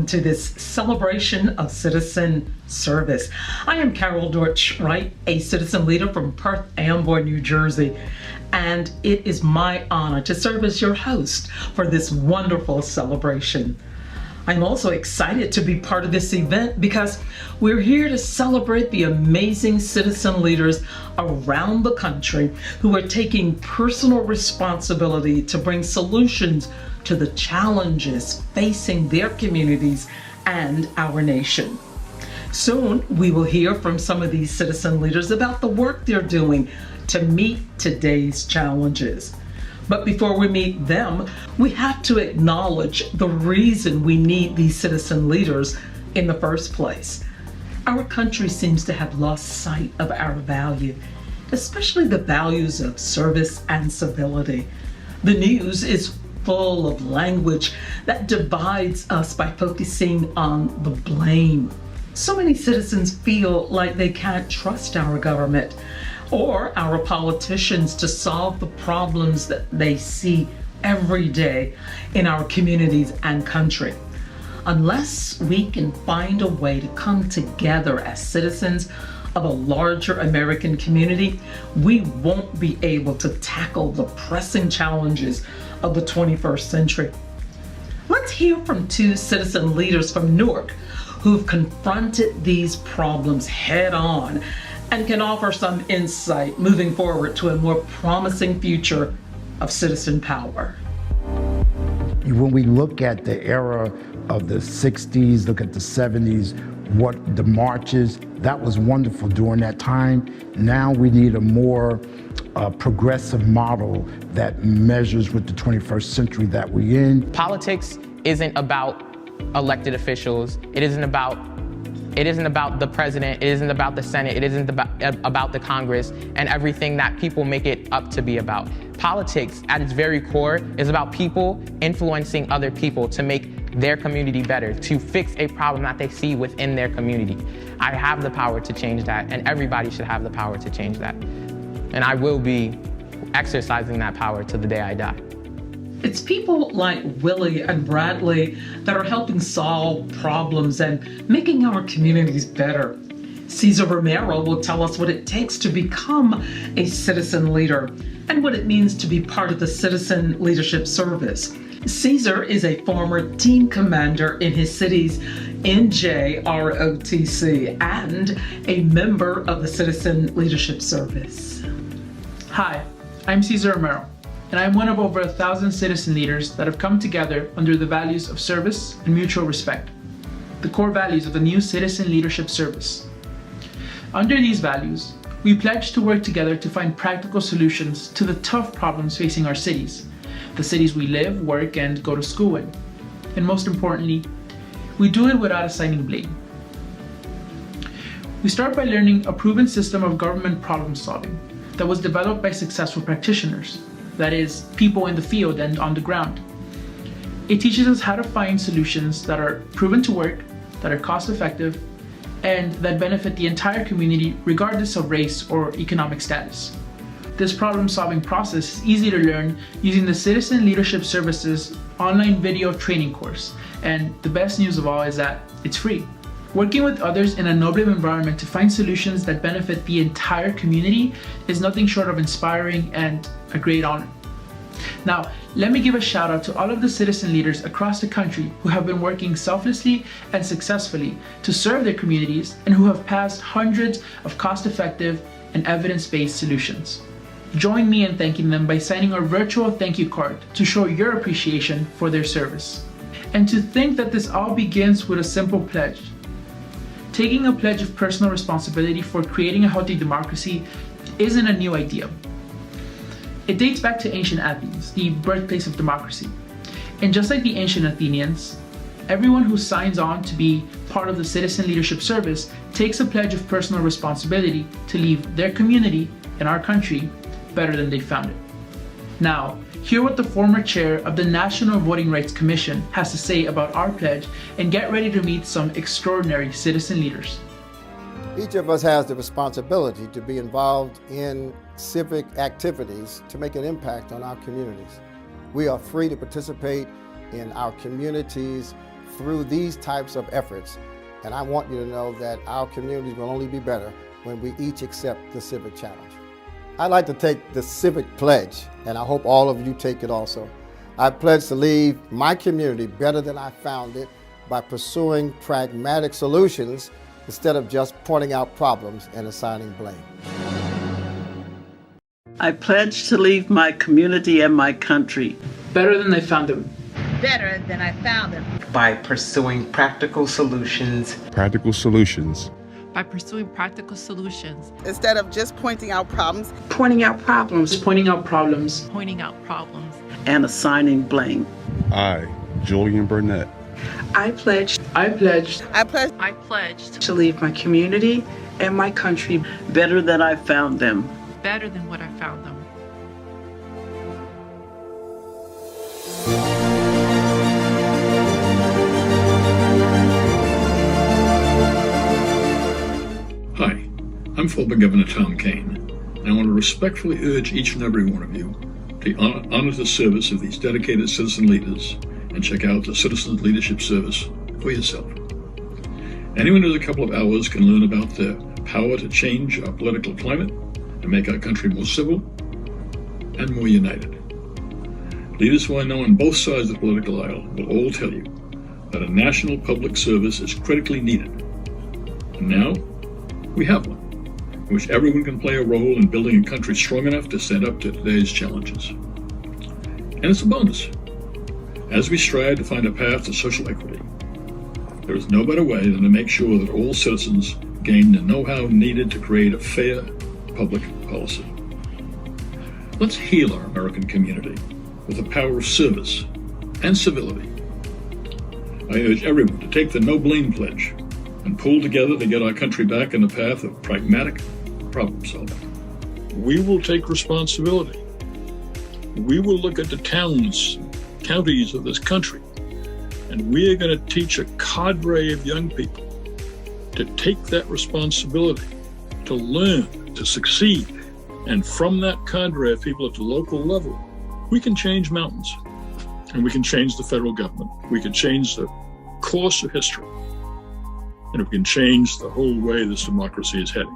to this celebration of citizen service. I am Carol Deutsch Wright, a citizen leader from Perth Amboy, New Jersey, and it is my honor to serve as your host for this wonderful celebration. I'm also excited to be part of this event because we're here to celebrate the amazing citizen leaders around the country who are taking personal responsibility to bring solutions to the challenges facing their communities and our nation. Soon, we will hear from some of these citizen leaders about the work they're doing to meet today's challenges. But before we meet them, we have to acknowledge the reason we need these citizen leaders in the first place. Our country seems to have lost sight of our value, especially the values of service and civility. The news is full of language that divides us by focusing on the blame. So many citizens feel like they can't trust our government or our politicians to solve the problems that they see every day in our communities and country. Unless we can find a way to come together as citizens of a larger American community, we won't be able to tackle the pressing challenges of the 21st century. Let's hear from two citizen leaders from Newark who've confronted these problems head on and can offer some insight moving forward to a more promising future of citizen power. When we look at the era of the 60s, look at the 70s, what the marches, that was wonderful during that time. Now we need a more progressive model that measures with the 21st century that we're in. Politics isn't about elected officials. It isn't about the president, it isn't about the Senate, it isn't about the Congress and everything that people make it up to be about. Politics, at its very core, is about people influencing other people to make their community better, to fix a problem that they see within their community. I have the power to change that, and everybody should have the power to change that. And I will be exercising that power to the day I die. It's people like Willie and Bradley that are helping solve problems and making our communities better. Cesar Romero will tell us what it takes to become a citizen leader and what it means to be part of the Citizen Leadership Service. Cesar is a former team commander in his city's NJROTC and a member of the Citizen Leadership Service. Hi, I'm Cesar Romero, and I'm one of over 1,000 citizen leaders that have come together under the values of service and mutual respect, the core values of the new Citizen Leadership Service. Under these values, we pledge to work together to find practical solutions to the tough problems facing our cities, the cities we live, work, and go to school in. And most importantly, we do it without assigning blame. We start by learning a proven system of government problem solving that was developed by successful practitioners, that is, people in the field and on the ground. It teaches us how to find solutions that are proven to work, that are cost effective, and that benefit the entire community regardless of race or economic status. This problem-solving process is easy to learn using the Citizen Leadership Service's online video training course, and the best news of all is that it's free. Working with others in a noble environment to find solutions that benefit the entire community is nothing short of inspiring and a great honor. Now, let me give a shout out to all of the citizen leaders across the country who have been working selflessly and successfully to serve their communities and who have passed hundreds of cost-effective and evidence-based solutions. Join me in thanking them by signing our virtual thank you card to show your appreciation for their service. And to think that this all begins with a simple pledge. Taking a pledge of personal responsibility for creating a healthy democracy isn't a new idea. It dates back to ancient Athens, the birthplace of democracy. And just like the ancient Athenians, everyone who signs on to be part of the Citizen Leadership Service takes a pledge of personal responsibility to leave their community and our country better than they found it. Now, hear what the former chair of the National Voting Rights Commission has to say about our pledge and get ready to meet some extraordinary citizen leaders. Each of us has the responsibility to be involved in civic activities to make an impact on our communities. We are free to participate in our community's through these types of efforts. And I want you to know that our communities will only be better when we each accept the civic challenge. I'd like to take the civic pledge, and I hope all of you take it also. I pledge to leave my community better than I found it by pursuing pragmatic solutions instead of just pointing out problems and assigning blame. I pledge to leave my community and my country better than they found them. Better than I found them. By pursuing practical solutions. Practical solutions. By pursuing practical solutions. Instead of just pointing out problems. Pointing out problems. Pointing out problems. Pointing out problems. And assigning blame. I, Julian Burnett. I pledge to leave my community and my country better than I found them. Better than what I found them. Hi, I'm former Governor Tom Kean, and I want to respectfully urge each and every one of you to honor the service of these dedicated citizen leaders and check out the Citizens Leadership Service for yourself. Anyone who's a couple of hours can learn about the power to change our political climate and make our country more civil and more united. Leaders who I know on both sides of the political aisle will all tell you that a national public service is critically needed. And now, we have one, in which everyone can play a role in building a country strong enough to stand up to today's challenges. And it's a bonus. As we strive to find a path to social equity, there is no better way than to make sure that all citizens gain the know-how needed to create a fair public policy. Let's heal our American community with the power of service and civility. I urge everyone to take the No Blame Pledge and pull together to get our country back in the path of pragmatic problem solving. We will take responsibility. We will look at the towns, counties of this country, and we are going to teach a cadre of young people to take that responsibility, to learn, to succeed. And from that cadre of people at the local level, we can change mountains, and we can change the federal government. We can change the course of history, and we can change the whole way this democracy is heading.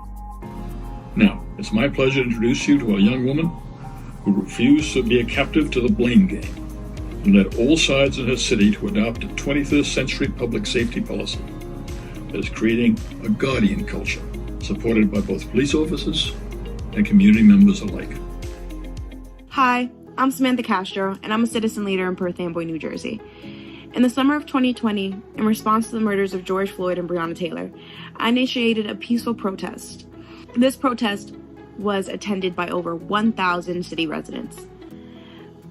Now, it's my pleasure to introduce you to a young woman who refused to be a captive to the blame game and led all sides in her city to adopt a 21st century public safety policy that is creating a guardian culture supported by both police officers and community members alike. Hi, I'm Samantha Castro, and I'm a citizen leader in Perth Amboy, New Jersey. In the summer of 2020, in response to the murders of George Floyd and Breonna Taylor, I initiated a peaceful protest. This protest was attended by over 1,000 city residents.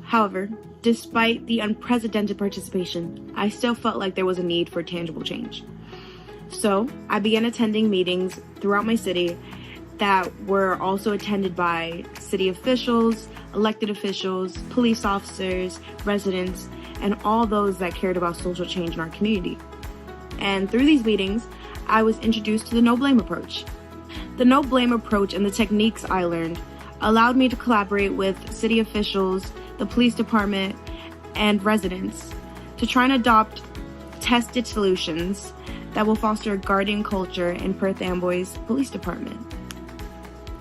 However, despite the unprecedented participation, I still felt like there was a need for tangible change. So I began attending meetings throughout my city that were also attended by city officials, elected officials, police officers, residents, and all those that cared about social change in our community. And through these meetings, I was introduced to the No Blame approach. The No Blame approach and the techniques I learned allowed me to collaborate with city officials, the police department, and residents to try and adopt tested solutions that will foster a guardian culture in Perth Amboy's police department.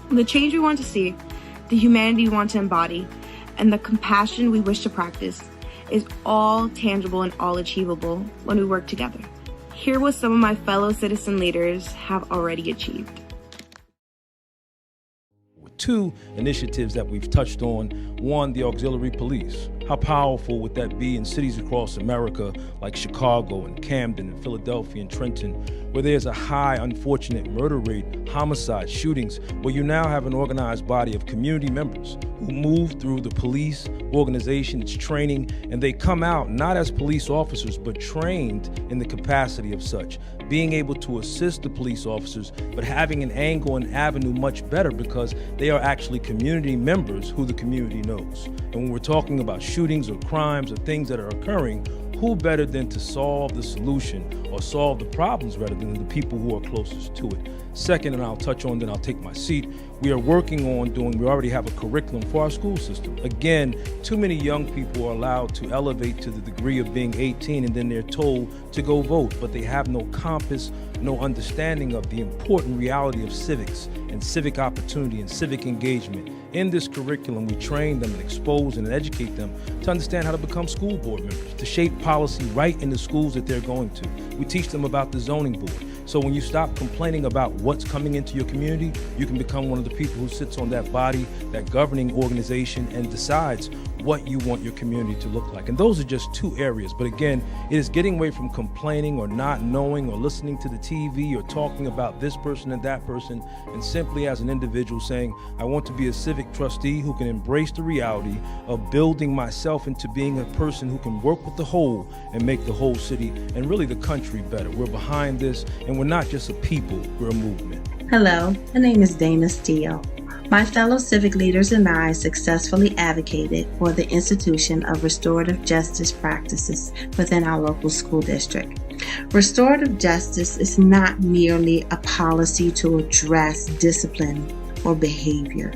The change we want to see, the humanity we want to embody, and the compassion we wish to practice is all tangible and all achievable when we work together. Hear what some of my fellow citizen leaders have already achieved. Two initiatives that we've touched on. One, the auxiliary police. How powerful would that be in cities across America like Chicago and Camden and Philadelphia and Trenton, where there's a high unfortunate murder rate, homicide, shootings, where you now have an organized body of community members who move through the police organization, its training, and they come out not as police officers, but trained in the capacity of such, being able to assist the police officers, but having an angle and avenue much better because they are actually community members who the community knows. And when we're talking about shootings or crimes or things that are occurring, who better than to solve the solution or solve the problems rather than the people who are closest to it? Second, and I'll touch on, then I'll take my seat, we already have a curriculum for our school system. Again, too many young people are allowed to elevate to the degree of being 18 and then they're told to go vote, but they have no compass, no understanding of the important reality of civics and civic opportunity and civic engagement. In this curriculum, we train them and expose and educate them to understand how to become school board members, to shape policy right in the schools that they're going to. We teach them about the zoning board. So when you stop complaining about what's coming into your community, you can become one of the people who sits on that body, that governing organization, and decides what you want your community to look like. And those are just two areas. But again, it is getting away from complaining or not knowing or listening to the TV or talking about this person and that person, and simply as an individual saying, I want to be a civic trustee who can embrace the reality of building myself into being a person who can work with the whole and make the whole city and really the country better. We're behind this, and we're not just a people, we're a movement. Hello, my name is Dana Steele. My fellow civic leaders and I successfully advocated for the institution of restorative justice practices within our local school district. Restorative justice is not merely a policy to address discipline or behavior.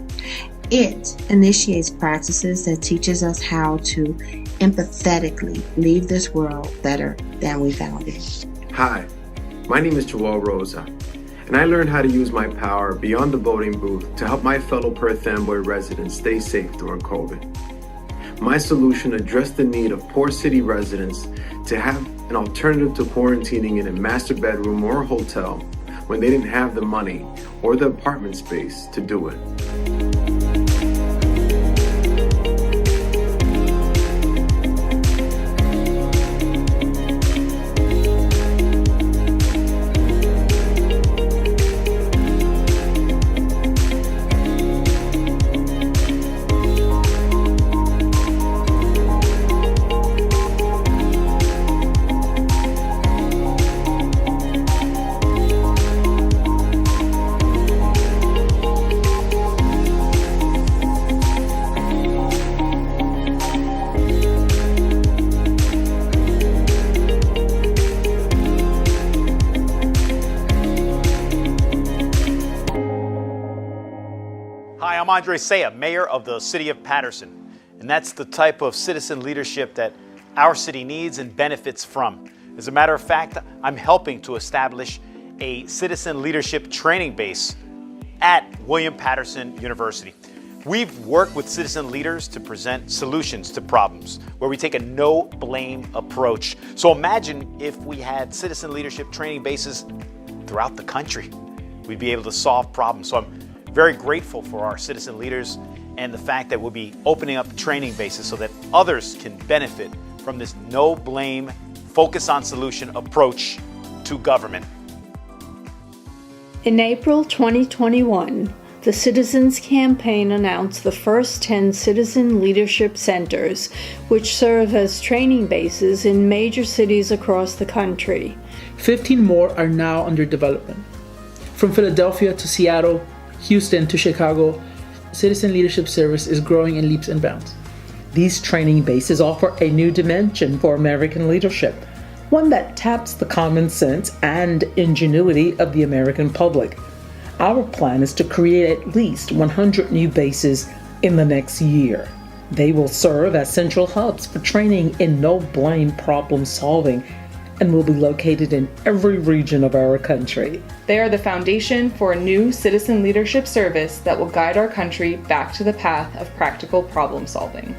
It initiates practices that teaches us how to empathetically leave this world better than we found it. Hi, my name is Joel Rosa, and I learned how to use my power beyond the voting booth to help my fellow Perth Amboy residents stay safe during COVID. My solution addressed the need of poor city residents to have an alternative to quarantining in a master bedroom or a hotel when they didn't have the money or the apartment space to do it. Hi, I'm Andre Saya, Mayor of the City of Paterson, and that's the type of citizen leadership that our city needs and benefits from. As a matter of fact, I'm helping to establish a citizen leadership training base at William Paterson University. We've worked with citizen leaders to present solutions to problems where we take a no-blame approach. So imagine if we had citizen leadership training bases throughout the country. We'd be able to solve problems. So I'm very grateful for our citizen leaders and the fact that we'll be opening up training bases so that others can benefit from this no-blame, focus on solution approach to government. In April 2021, the Citizens Campaign announced the first 10 citizen leadership centers, which serve as training bases in major cities across the country. 15 more are now under development. From Philadelphia to Seattle, Houston to Chicago, Citizen Leadership Service is growing in leaps and bounds. These training bases offer a new dimension for American leadership, one that taps the common sense and ingenuity of the American public. Our plan is to create at least 100 new bases in the next year. They will serve as central hubs for training in no-blame problem solving and will be located in every region of our country. They are the foundation for a new citizen leadership service that will guide our country back to the path of practical problem solving.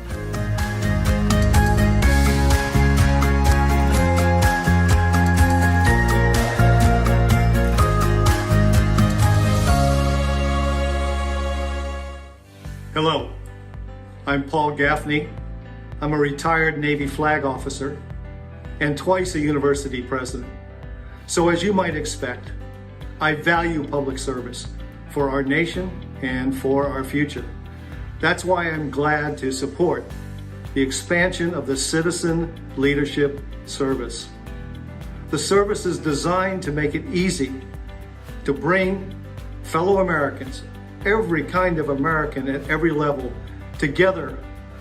Hello, I'm Paul Gaffney. I'm a retired Navy flag officer and twice a university president. So as you might expect, I value public service for our nation and for our future. That's why I'm glad to support the expansion of the Citizen Leadership Service. The service is designed to make it easy to bring fellow Americans, every kind of American at every level, together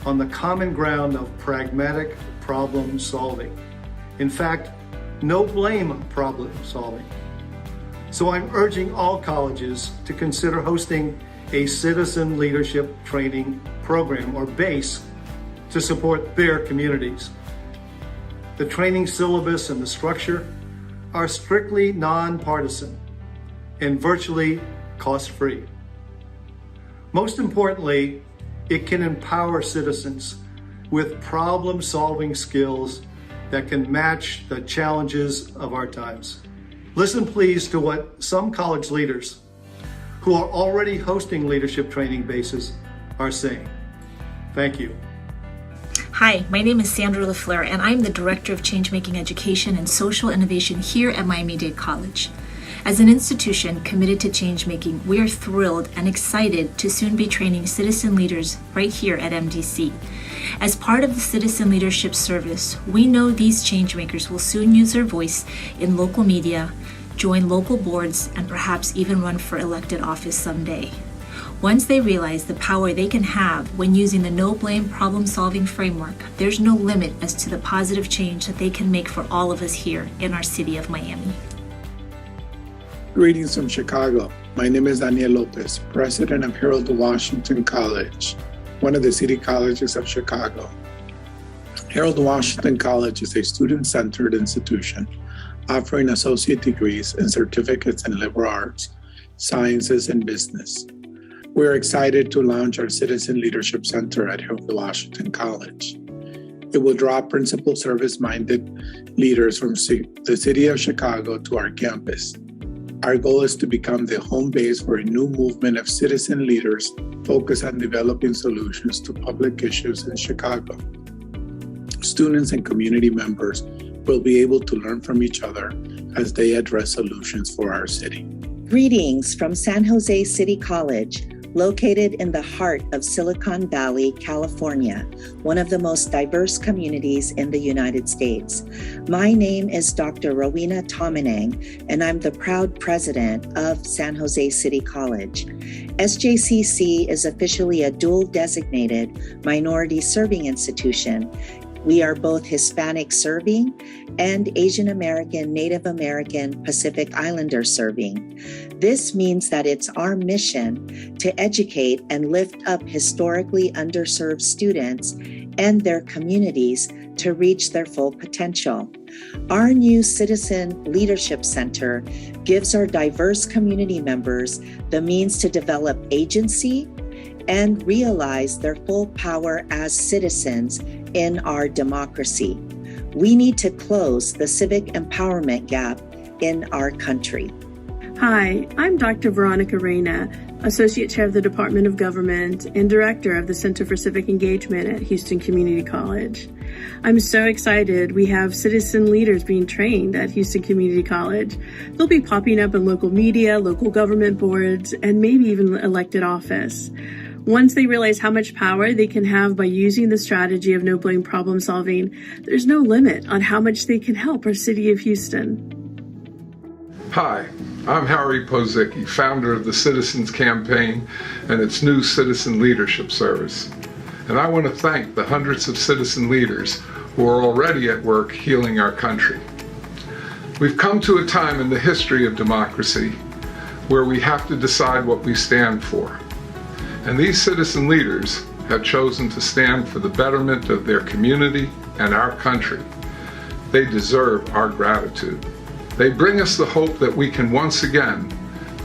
on the common ground of pragmatic problem solving. In fact, no blame problem solving. So I'm urging all colleges to consider hosting a citizen leadership training program or BASE to support their communities. The training syllabus and the structure are strictly nonpartisan and virtually cost-free. Most importantly, it can empower citizens with problem-solving skills that can match the challenges of our times. Listen please to what some college leaders who are already hosting leadership training bases are saying. Thank you. Hi, my name is Sandra LaFleur, and I'm the Director of Changemaking Education and Social Innovation here at Miami-Dade College. As an institution committed to changemaking, we are thrilled and excited to soon be training citizen leaders right here at MDC. As part of the Citizen Leadership Service, we know these changemakers will soon use their voice in local media, join local boards, and perhaps even run for elected office someday. Once they realize the power they can have when using the no-blame problem-solving framework, there's no limit as to the positive change that they can make for all of us here in our city of Miami. Greetings from Chicago. My name is Daniel Lopez, president of Harold Washington College, one of the city colleges of Chicago. Harold Washington College is a student-centered institution offering associate degrees and certificates in liberal arts, sciences, and business. We're excited to launch our Citizen Leadership Center at Harold Washington College. It will draw principal service-minded leaders from the city of Chicago to our campus. Our goal is to become the home base for a new movement of citizen leaders focused on developing solutions to public issues in Chicago. Students and community members will be able to learn from each other as they address solutions for our city. Greetings from San Jose City College, located in the heart of Silicon Valley, California, one of the most diverse communities in the United States. My name is Dr. Rowena Tominang, and I'm the proud president of San Jose City College. SJCC is officially a dual designated minority serving institution. We are both Hispanic serving and Asian American, Native American, Pacific Islander serving. This means that it's our mission to educate and lift up historically underserved students and their communities to reach their full potential. Our new Citizen Leadership Center gives our diverse community members the means to develop agency and realize their full power as citizens in our democracy. We need to close the civic empowerment gap in our country. Hi, I'm Dr. Veronica Reyna, Associate Chair of the Department of Government and Director of the Center for Civic Engagement at Houston Community College. I'm so excited we have citizen leaders being trained at Houston Community College. They'll be popping up in local media, local government boards, and maybe even elected office. Once they realize how much power they can have by using the strategy of no-blame problem solving, there's no limit on how much they can help our city of Houston. Hi, I'm Harry Pozicki, founder of the Citizens Campaign and its new Citizen Leadership Service. And I want to thank the hundreds of citizen leaders who are already at work healing our country. We've come to a time in the history of democracy where we have to decide what we stand for. And these citizen leaders have chosen to stand for the betterment of their community and our country. They deserve our gratitude. They bring us the hope that we can once again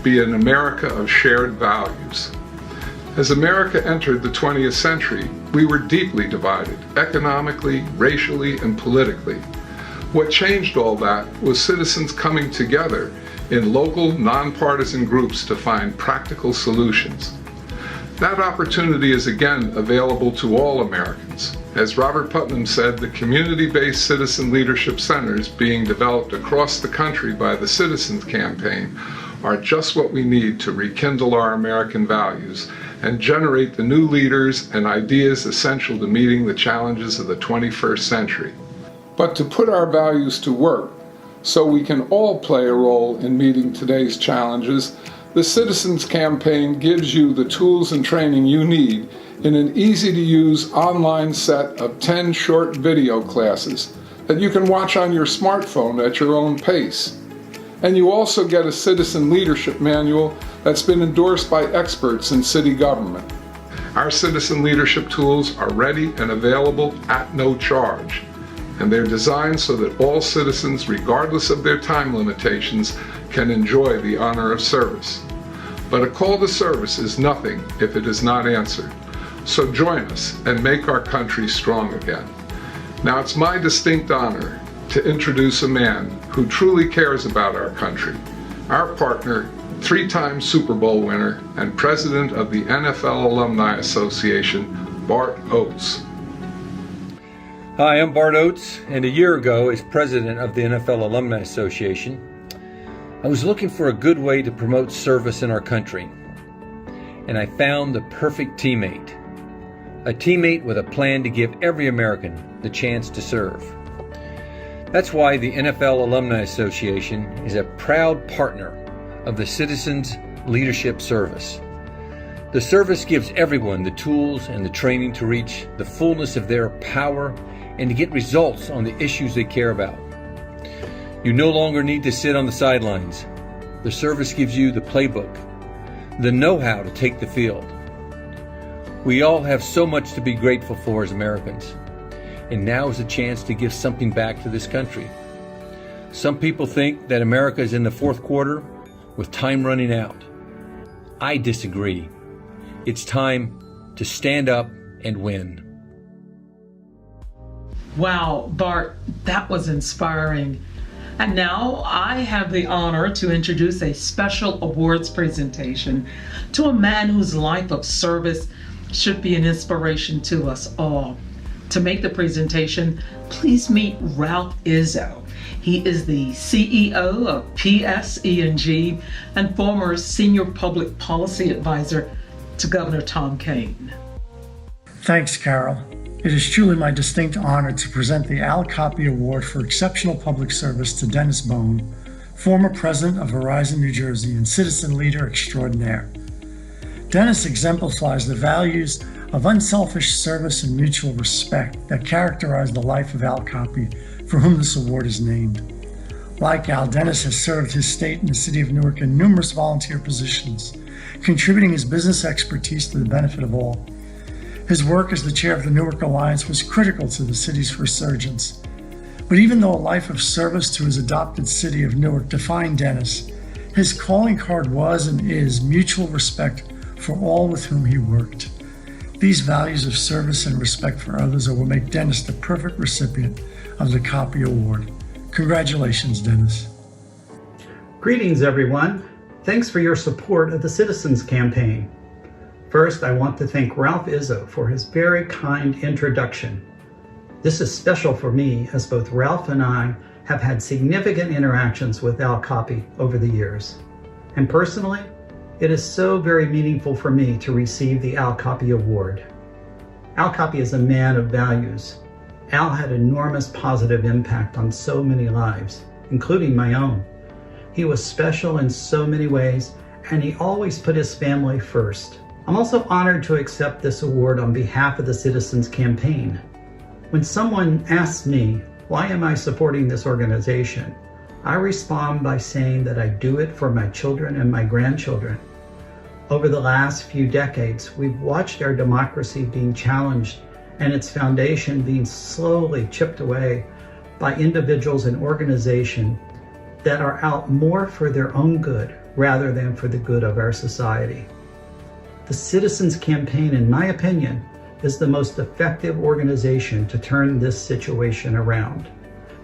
be an America of shared values. As America entered the 20th century, we were deeply divided, economically, racially, and politically. What changed all that was citizens coming together in local, nonpartisan groups to find practical solutions. That opportunity is again available to all Americans. As Robert Putnam said, the community-based citizen leadership centers being developed across the country by the Citizens Campaign are just what we need to rekindle our American values and generate the new leaders and ideas essential to meeting the challenges of the 21st century. But to put our values to work so we can all play a role in meeting today's challenges, the Citizens Campaign gives you the tools and training you need in an easy-to-use online set of 10 short video classes that you can watch on your smartphone at your own pace. And you also get a citizen leadership manual that's been endorsed by experts in city government. Our citizen leadership tools are ready and available at no charge, and they're designed so that all citizens, regardless of their time limitations, can enjoy the honor of service. But a call to service is nothing if it is not answered. So join us and make our country strong again. Now it's my distinct honor to introduce a man who truly cares about our country, our partner, 3-time Super Bowl winner and president of the NFL Alumni Association, Bart Oates. Hi, I'm Bart Oates, and a year ago, as president of the NFL Alumni Association, I was looking for a good way to promote service in our country, and I found the perfect teammate. A teammate with a plan to give every American the chance to serve. That's why the NFL Alumni Association is a proud partner of the Citizens Leadership Service. The service gives everyone the tools and the training to reach the fullness of their power and to get results on the issues they care about. You no longer need to sit on the sidelines. The service gives you the playbook, the know-how to take the field. We all have so much to be grateful for as Americans, and now is a chance to give something back to this country. Some people think that America is in the fourth quarter with time running out. I disagree. It's time to stand up and win. Wow, Bart, that was inspiring. And now I have the honor to introduce a special awards presentation to a man whose life of service should be an inspiration to us all. To make the presentation, please meet Ralph Izzo. He is the CEO of PSE&G and former Senior Public Policy Advisor to Governor Tom Kean. Thanks, Carol. It is truly my distinct honor to present the Al Coppi Award for Exceptional Public Service to Dennis Bone, former president of Horizon, New Jersey, and citizen leader extraordinaire. Dennis exemplifies the values of unselfish service and mutual respect that characterize the life of Al Coppi, for whom this award is named. Like Al, Dennis has served his state and the city of Newark in numerous volunteer positions, contributing his business expertise to the benefit of all. His work as the chair of the Newark Alliance was critical to the city's resurgence. But even though a life of service to his adopted city of Newark defined Dennis, his calling card was and is mutual respect for all with whom he worked. These values of service and respect for others are what make Dennis the perfect recipient of the Coppi Award. Congratulations, Dennis. Greetings, everyone. Thanks for your support of the Citizens Campaign. First, I want to thank Ralph Izzo for his very kind introduction. This is special for me, as both Ralph and I have had significant interactions with Al Coppi over the years. And personally, it is so very meaningful for me to receive the Al Coppi Award. Al Coppi is a man of values. Al had enormous positive impact on so many lives, including my own. He was special in so many ways, and he always put his family first. I'm also honored to accept this award on behalf of the Citizens Campaign. When someone asks me, why am I supporting this organization? I respond by saying that I do it for my children and my grandchildren. Over the last few decades, we've watched our democracy being challenged and its foundation being slowly chipped away by individuals and organizations that are out more for their own good rather than for the good of our society. The Citizens Campaign, in my opinion, is the most effective organization to turn this situation around.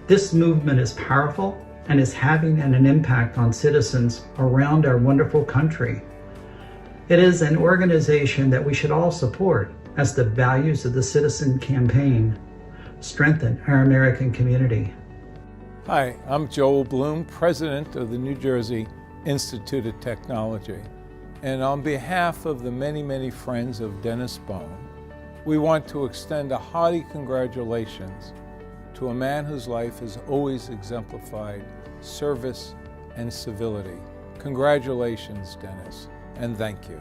This movement is powerful and is having an impact on citizens around our wonderful country. It is an organization that we should all support, as the values of the Citizen Campaign strengthen our American community. Hi, I'm Joel Bloom, president of the New Jersey Institute of Technology. And on behalf of the many, many friends of Dennis Bone, we want to extend a hearty congratulations to a man whose life has always exemplified service and civility. Congratulations, Dennis, and thank you.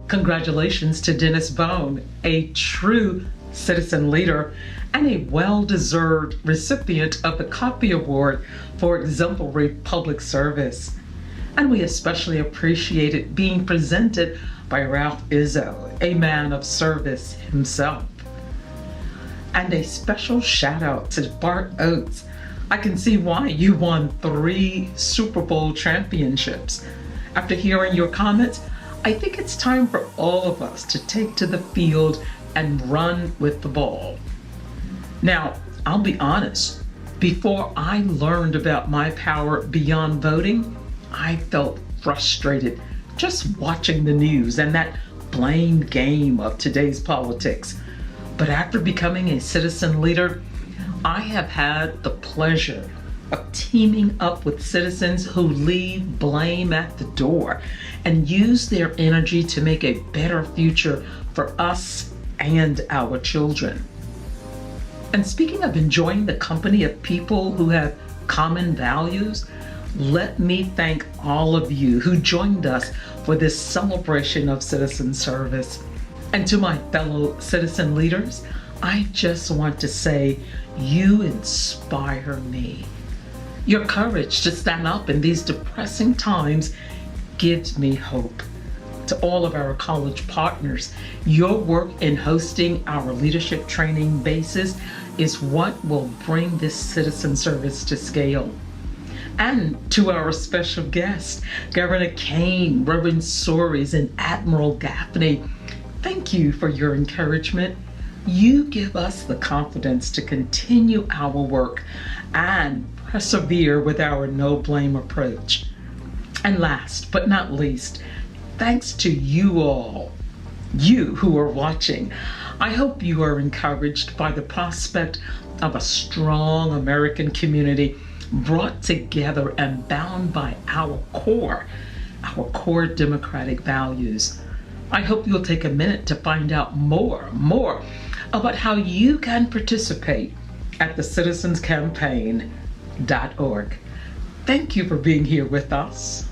Congratulations to Dennis Bone, a true citizen leader, and a well-deserved recipient of the Copy Award for exemplary public service. And we especially appreciate it being presented by Ralph Izzo, a man of service himself. And a special shout out to Bart Oates. I can see why you won 3 Super Bowl championships. After hearing your comments, I think it's time for all of us to take to the field and run with the ball. Now, I'll be honest, before I learned about my power beyond voting, I felt frustrated just watching the news and that blame game of today's politics. But after becoming a citizen leader, I have had the pleasure of teaming up with citizens who leave blame at the door and use their energy to make a better future for us and our children. And speaking of enjoying the company of people who have common values, let me thank all of you who joined us for this celebration of citizen service. And to my fellow citizen leaders, I just want to say you inspire me. Your courage to stand up in these depressing times gives me hope. To all of our college partners, your work in hosting our leadership training bases is what will bring this citizen service to scale. And to our special guests, Governor Kane, Reverend Soares, and Admiral Gaffney, thank you for your encouragement. You give us the confidence to continue our work and persevere with our no blame approach. And last but not least, thanks to you all, you who are watching. I hope you are encouraged by the prospect of a strong American community brought together and bound by our core democratic values. I hope you'll take a minute to find out more about how you can participate at thecitizenscampaign.org. Thank you for being here with us.